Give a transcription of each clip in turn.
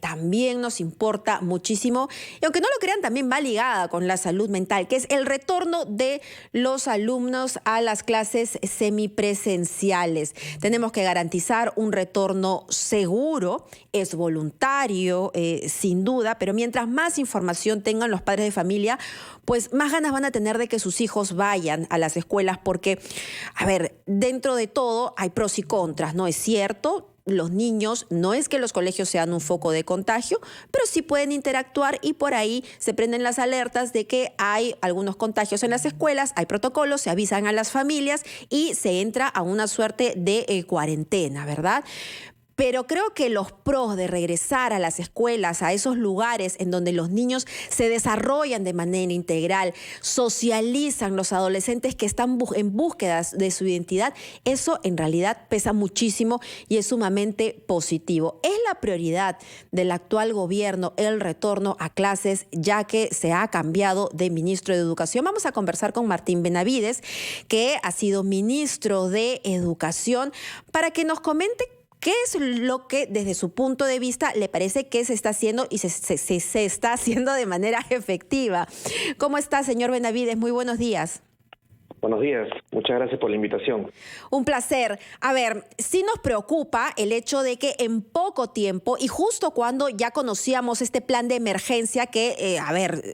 también nos importa muchísimo, y aunque no lo crean, también va ligada con la salud mental, que es el retorno de los alumnos a las clases semipresenciales. Tenemos que garantizar un retorno seguro, es voluntario, sin duda, pero mientras más información tengan los padres de familia, pues más ganas van a tener de que sus hijos vayan a las escuelas, porque, a ver, dentro de todo hay pros y contras, ¿no? Es cierto, los niños, no es que los colegios sean un foco de contagio, pero sí pueden interactuar y por ahí se prenden las alertas de que hay algunos contagios en las escuelas, hay protocolos, se avisan a las familias y se entra a una suerte de cuarentena, ¿verdad? Pero creo que los pros de regresar a las escuelas, a esos lugares en donde los niños se desarrollan de manera integral, socializan, los adolescentes que están en búsqueda de su identidad, eso en realidad pesa muchísimo y es sumamente positivo. Es la prioridad del actual gobierno el retorno a clases, ya que se ha cambiado de ministro de Educación. Vamos a conversar con Martín Benavides, que ha sido ministro de Educación, para que nos comente ¿qué es lo que desde su punto de vista le parece que se está haciendo y se está haciendo de manera efectiva? ¿Cómo está, señor Benavides? Muy buenos días. Buenos días, muchas gracias por la invitación. Un placer. A ver, sí nos preocupa el hecho de que en poco tiempo, y justo cuando ya conocíamos este plan de emergencia que,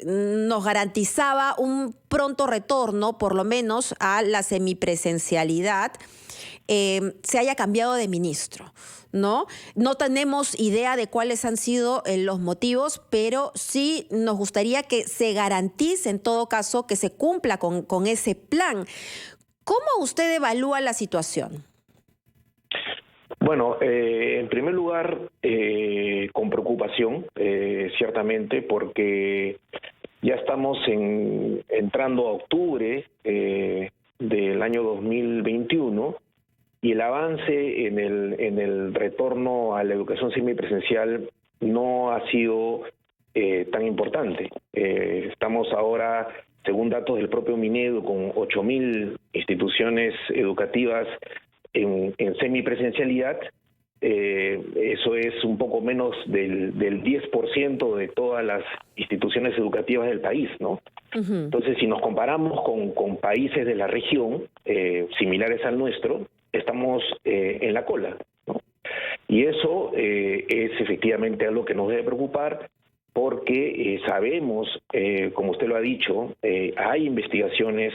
nos garantizaba un pronto retorno, por lo menos, a la semipresencialidad, se haya cambiado de ministro, ¿no? No tenemos idea de cuáles han sido los motivos, pero sí nos gustaría que se garantice en todo caso que se cumpla con ese plan. ¿Cómo usted evalúa la situación? Bueno, en primer lugar, con preocupación, ciertamente, porque ya estamos entrando a octubre del año 2021 y el avance en el retorno a la educación semipresencial no ha sido tan importante. Estamos ahora, según datos del propio Minedu, con 8.000 instituciones educativas en semipresencialidad. Eso es un poco menos del 10% de todas las instituciones educativas del país, ¿no? Uh-huh. Entonces, si nos comparamos con países de la región similares al nuestro, estamos en la cola, ¿no? Y eso es efectivamente algo que nos debe preocupar, porque sabemos, como usted lo ha dicho, hay investigaciones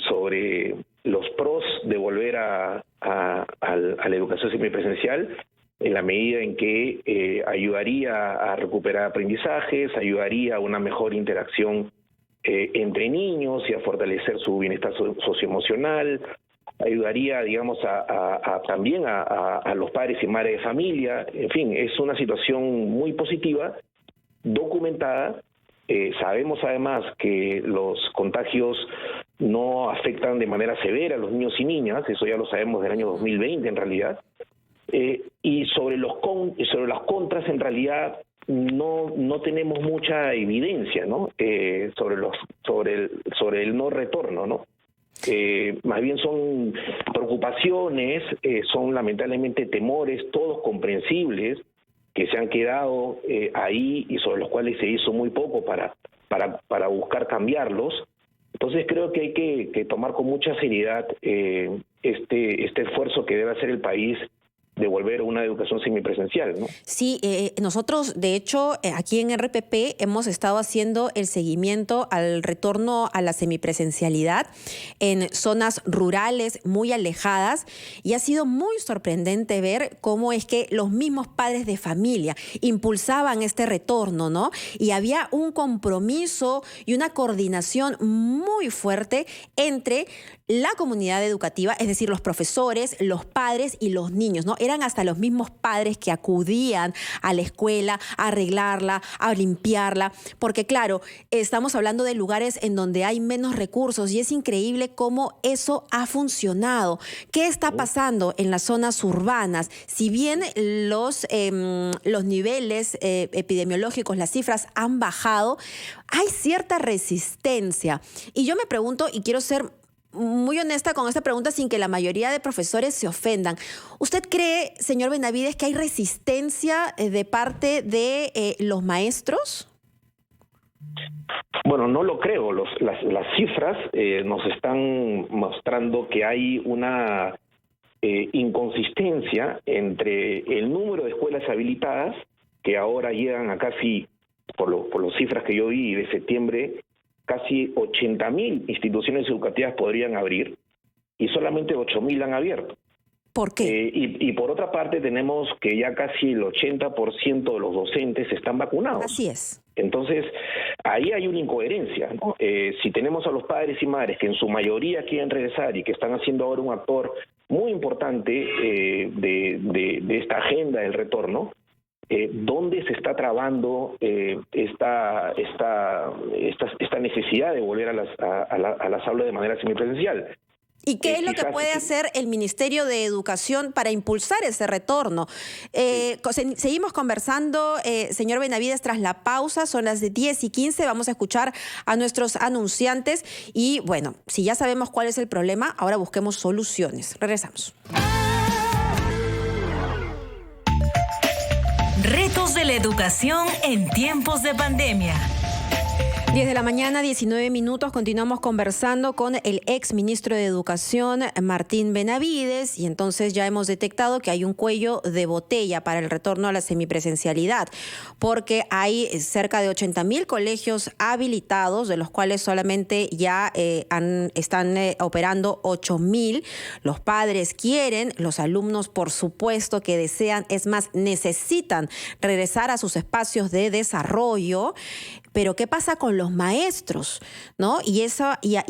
sobre los pros de volver a la educación semipresencial, en la medida en que ayudaría a recuperar aprendizajes, ayudaría a una mejor interacción entre niños y a fortalecer su bienestar socioemocional, ayudaría, digamos, también a los padres y madres de familia. En fin, es una situación muy positiva, documentada. Sabemos además que los contagios no afectan de manera severa a los niños y niñas, eso ya lo sabemos del año 2020 en realidad, y sobre las contras en realidad no tenemos mucha evidencia, ¿no? sobre el no retorno, ¿no? Más bien son preocupaciones, son lamentablemente temores, todos comprensibles, que se han quedado ahí y sobre los cuales se hizo muy poco para buscar cambiarlos. Entonces creo que hay que tomar con mucha seriedad este esfuerzo que debe hacer el país de volver a una educación semipresencial, ¿no? Sí, nosotros, de hecho, aquí en RPP hemos estado haciendo el seguimiento al retorno a la semipresencialidad en zonas rurales muy alejadas, y ha sido muy sorprendente ver cómo es que los mismos padres de familia impulsaban este retorno, ¿no? Y había un compromiso y una coordinación muy fuerte entre la comunidad educativa, es decir, los profesores, los padres y los niños, ¿no? Eran hasta los mismos padres que acudían a la escuela a arreglarla, a limpiarla, porque claro, estamos hablando de lugares en donde hay menos recursos y es increíble cómo eso ha funcionado. ¿Qué está pasando en las zonas urbanas? Si bien los niveles epidemiológicos, las cifras han bajado, hay cierta resistencia. Y yo me pregunto, y quiero ser muy honesta con esta pregunta sin que la mayoría de profesores se ofendan. ¿Usted cree, señor Benavides, que hay resistencia de parte de los maestros? Bueno, no lo creo. Las cifras nos están mostrando que hay una inconsistencia entre el número de escuelas habilitadas, que ahora llegan a casi, por las cifras que yo vi de septiembre, casi 80.000 instituciones educativas podrían abrir y solamente 8.000 han abierto. ¿Por qué? Y por otra parte tenemos que ya casi el 80% de los docentes están vacunados. Así es. Entonces, ahí hay una incoherencia, ¿no? Si tenemos a los padres y madres que en su mayoría quieren regresar y que están haciendo ahora un actor muy importante de esta agenda del retorno, ¿dónde se está trabando esta necesidad de volver a las aulas de manera semipresencial? ¿Y qué es lo que puede hacer el Ministerio de Educación para impulsar ese retorno? Seguimos conversando, señor Benavides, tras la pausa. Son las 10:15. Vamos a escuchar a nuestros anunciantes. Y bueno, si ya sabemos cuál es el problema, ahora busquemos soluciones. Regresamos. Retos de la educación en tiempos de pandemia. 10 de la mañana, 19 minutos. Continuamos conversando con el ex ministro de Educación, Martín Benavides, y entonces ya hemos detectado que hay un cuello de botella para el retorno a la semipresencialidad, porque hay cerca de 80.000 colegios habilitados, de los cuales solamente ya están operando 8.000. Los padres quieren, los alumnos por supuesto que desean, es más, necesitan regresar a sus espacios de desarrollo. Pero ¿qué pasa con los maestros? ¿No? Y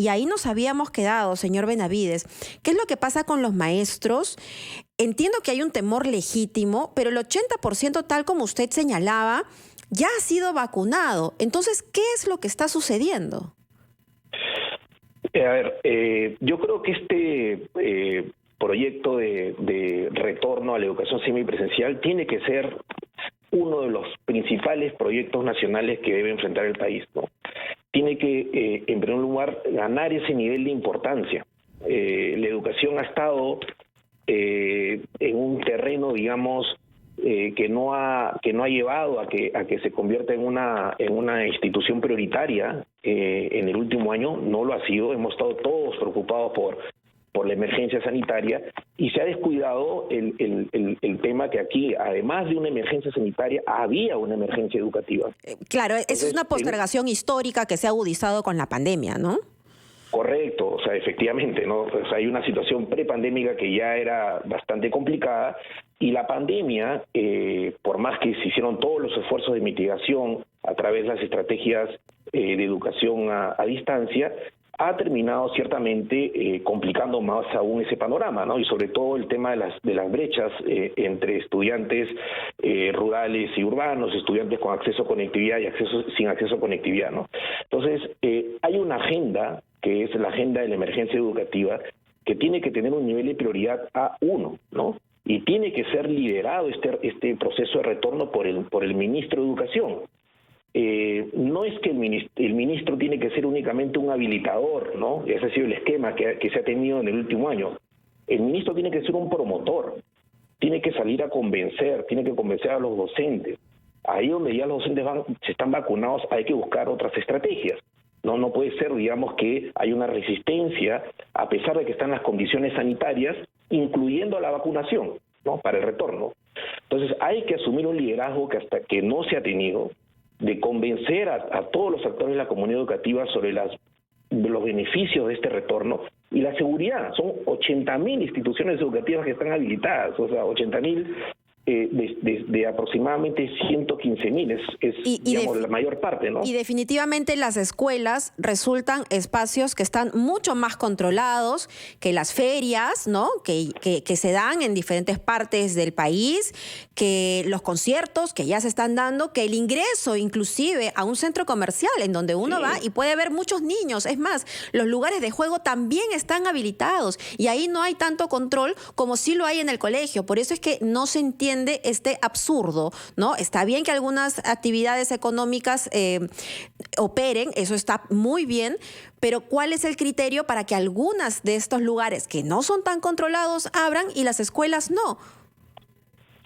ahí nos habíamos quedado, señor Benavides. ¿Qué es lo que pasa con los maestros? Entiendo que hay un temor legítimo, pero el 80%, tal como usted señalaba, ya ha sido vacunado. Entonces, ¿qué es lo que está sucediendo? Yo creo que este proyecto de retorno a la educación semipresencial tiene que ser uno de los principales proyectos nacionales que debe enfrentar el país, ¿no? Tiene que, en primer lugar, ganar ese nivel de importancia. La educación ha estado en un terreno, digamos, que no ha llevado a que se convierta en una institución prioritaria en el último año. No lo ha sido. Hemos estado todos preocupados por la emergencia sanitaria, y se ha descuidado el tema que aquí, además de una emergencia sanitaria, había una emergencia educativa. Claro, esa es una postergación histórica que se ha agudizado con la pandemia, ¿no? Correcto, o sea, efectivamente, ¿no? O sea, hay una situación prepandémica que ya era bastante complicada, y la pandemia, por más que se hicieron todos los esfuerzos de mitigación a través de las estrategias de educación a distancia, ha terminado ciertamente complicando más aún ese panorama, ¿no? Y sobre todo el tema de las brechas entre estudiantes rurales y urbanos, estudiantes con acceso a conectividad y sin acceso a conectividad, ¿no? Entonces, hay una agenda, que es la agenda de la emergencia educativa, que tiene que tener un nivel de prioridad A1, ¿no? Y tiene que ser liderado este proceso de retorno por el ministro de Educación. No es que el ministro tiene que ser únicamente un habilitador, ¿no? Ese ha sido el esquema que se ha tenido en el último año. El ministro tiene que ser un promotor, tiene que salir a convencer, tiene que convencer a los docentes. Ahí donde ya los docentes se están vacunados, hay que buscar otras estrategias. No puede ser, digamos, que hay una resistencia, a pesar de que están las condiciones sanitarias, incluyendo la vacunación, ¿no? Para el retorno. Entonces hay que asumir un liderazgo que hasta que no se ha tenido, de convencer a todos los actores de la comunidad educativa sobre los beneficios de este retorno y la seguridad. Son 80.000 instituciones educativas que están habilitadas, o sea, 80.000 de aproximadamente 115.000, digamos, la mayor parte, ¿no? Y definitivamente las escuelas resultan espacios que están mucho más controlados que las ferias, ¿no? Que se dan en diferentes partes del país, que los conciertos que ya se están dando, que el ingreso inclusive a un centro comercial en donde uno va y puede ver muchos niños. Es más, los lugares de juego también están habilitados y ahí no hay tanto control como sí lo hay en el colegio. Por eso es que no se entiende entiende este absurdo, ¿no? Está bien que algunas actividades económicas operen, eso está muy bien, pero ¿cuál es el criterio para que algunas de estos lugares que no son tan controlados abran y las escuelas no?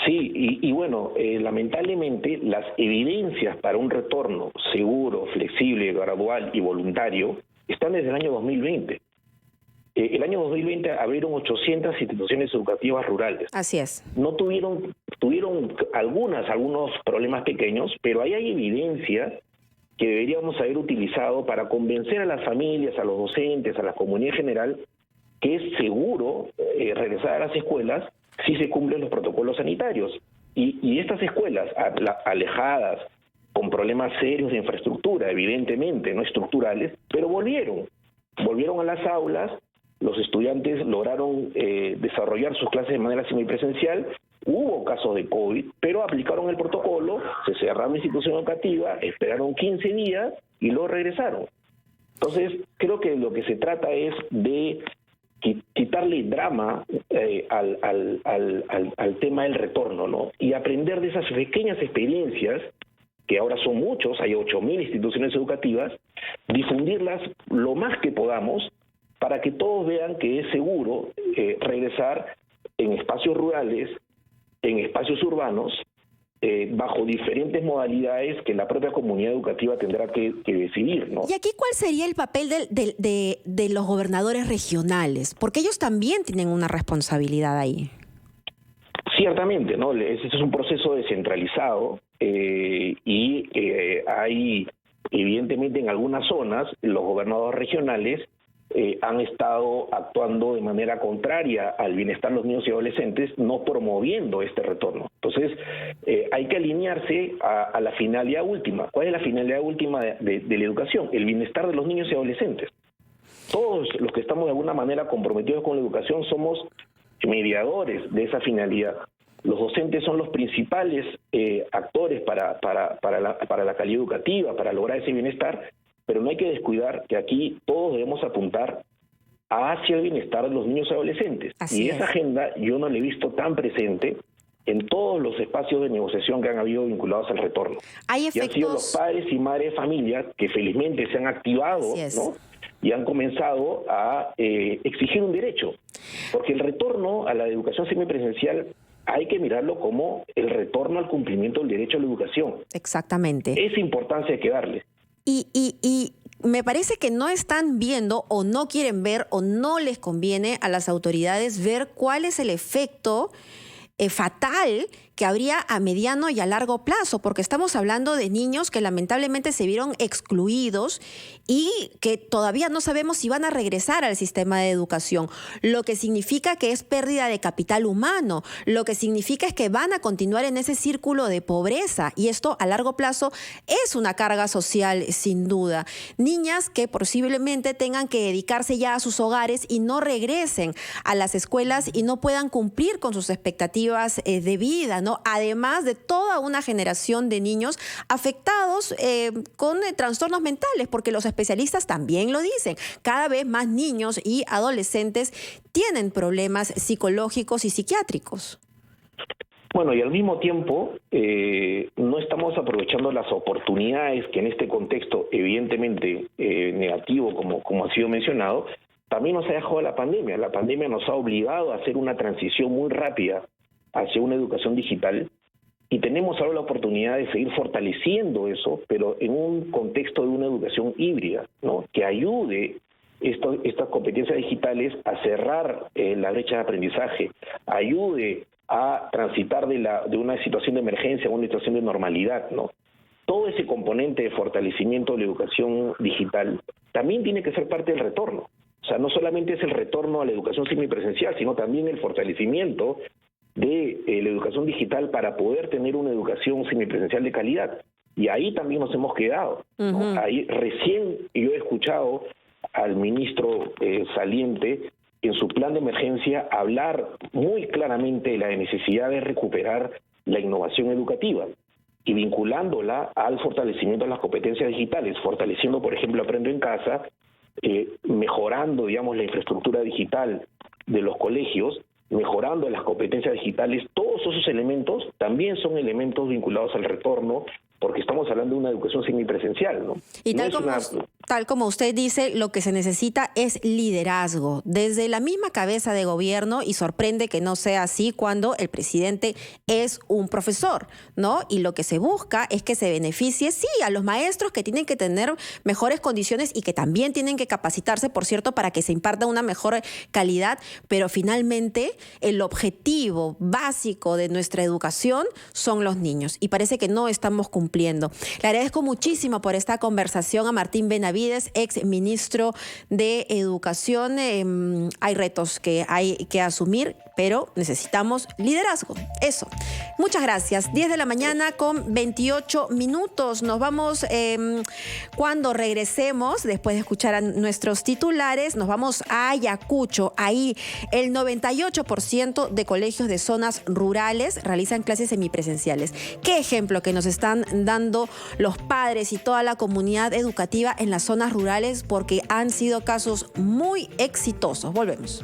Sí, y bueno, lamentablemente las evidencias para un retorno seguro, flexible, gradual y voluntario están desde el año 2020. El año 2020 abrieron 800 instituciones educativas rurales. Así es. No tuvieron algunos problemas pequeños, pero ahí hay evidencia que deberíamos haber utilizado para convencer a las familias, a los docentes, a la comunidad en general, que es seguro regresar a las escuelas si se cumplen los protocolos sanitarios. Y estas escuelas alejadas, con problemas serios de infraestructura, evidentemente, no estructurales, pero volvieron a las aulas, los estudiantes lograron desarrollar sus clases de manera semipresencial, hubo casos de COVID, pero aplicaron el protocolo, se cerraron la institución educativa, esperaron 15 días y luego regresaron. Entonces, creo que lo que se trata es de quitarle drama al tema del retorno, ¿no? Y aprender de esas pequeñas experiencias, que ahora son muchos, hay 8.000 instituciones educativas, difundirlas lo más que podamos para que todos vean que es seguro regresar en espacios rurales, en espacios urbanos, bajo diferentes modalidades que la propia comunidad educativa tendrá que decidir, ¿no? ¿Y aquí cuál sería el papel de los gobernadores regionales? Porque ellos también tienen una responsabilidad ahí. Ciertamente, ¿no? Este es un proceso descentralizado y hay, evidentemente, en algunas zonas, los gobernadores regionales han estado actuando de manera contraria al bienestar de los niños y adolescentes, no promoviendo este retorno. Entonces, hay que alinearse a la finalidad última. ¿Cuál es la finalidad última de la educación? El bienestar de los niños y adolescentes. Todos los que estamos de alguna manera comprometidos con la educación somos mediadores de esa finalidad. Los docentes son los principales actores para la calidad educativa, para lograr ese bienestar, pero no hay que descuidar que aquí todos debemos apuntar hacia el bienestar de los niños y adolescentes. Así y es. esa agenda yo no la he visto tan presente en todos los espacios de negociación que han habido vinculados al retorno. Hay Y han sido efectos. los padres y madres de familias que felizmente se han activado, Así es. ¿no? Y han comenzado a exigir un derecho. Porque el retorno a la educación semipresencial hay que mirarlo como el retorno al cumplimiento del derecho a la educación. Exactamente. Esa importancia hay que darle. Y me parece que no están viendo o no quieren ver o no les conviene a las autoridades ver cuál es el efecto fatal que habría a mediano y a largo plazo, porque estamos hablando de niños que lamentablemente se vieron excluidos y que todavía no sabemos si van a regresar al sistema de educación, lo que significa que es pérdida de capital humano, lo que significa es que van a continuar en ese círculo de pobreza y esto a largo plazo es una carga social sin duda. Niñas que posiblemente tengan que dedicarse ya a sus hogares y no regresen a las escuelas y no puedan cumplir con sus expectativas de vida, ¿no? Además de toda una generación de niños afectados con trastornos mentales, porque los especialistas también lo dicen. Cada vez más niños y adolescentes tienen problemas psicológicos y psiquiátricos. Bueno, y al mismo tiempo no estamos aprovechando las oportunidades que en este contexto evidentemente negativo, como ha sido mencionado, también nos ha dejado la pandemia. La pandemia nos ha obligado a hacer una transición muy rápida hacia una educación digital y tenemos ahora la oportunidad de seguir fortaleciendo eso, pero en un contexto de una educación híbrida, ¿no? Que ayude estas competencias digitales a cerrar la brecha de aprendizaje, ayude a transitar de una situación de emergencia a una situación de normalidad, ¿no? Todo ese componente de fortalecimiento de la educación digital también tiene que ser parte del retorno. O sea, no solamente es el retorno a la educación semipresencial, sino también el fortalecimiento de la educación digital para poder tener una educación semipresencial de calidad. Y ahí también nos hemos quedado, ¿no? Uh-huh. Ahí recién yo he escuchado al ministro saliente en su plan de emergencia hablar muy claramente de la necesidad de recuperar la innovación educativa y vinculándola al fortalecimiento de las competencias digitales, fortaleciendo, por ejemplo, Aprendo en Casa, mejorando, digamos, la infraestructura digital de los colegios mejorando las competencias digitales, todos esos elementos también son elementos vinculados al retorno, porque estamos hablando de una educación semipresencial, ¿no? Y No tal como usted dice, lo que se necesita es liderazgo desde la misma cabeza de gobierno, y sorprende que no sea así cuando el presidente es un profesor, ¿no? Y lo que se busca es que se beneficie, sí, a los maestros que tienen que tener mejores condiciones y que también tienen que capacitarse, por cierto, para que se imparta una mejor calidad, pero finalmente el objetivo básico de nuestra educación son los niños, y parece que no estamos cumpliendo. Le agradezco muchísimo por esta conversación a Martín Benavides, ex ministro de Educación. Hay retos que hay que asumir, pero necesitamos liderazgo. Eso. Muchas gracias. 10 de la mañana con 28 minutos. Nos vamos, cuando regresemos, después de escuchar a nuestros titulares, nos vamos a Ayacucho. Ahí el 98% de colegios de zonas rurales realizan clases semipresenciales. ¿Qué ejemplo que nos están dando los padres y toda la comunidad educativa en las zonas rurales? Porque han sido casos muy exitosos. Volvemos.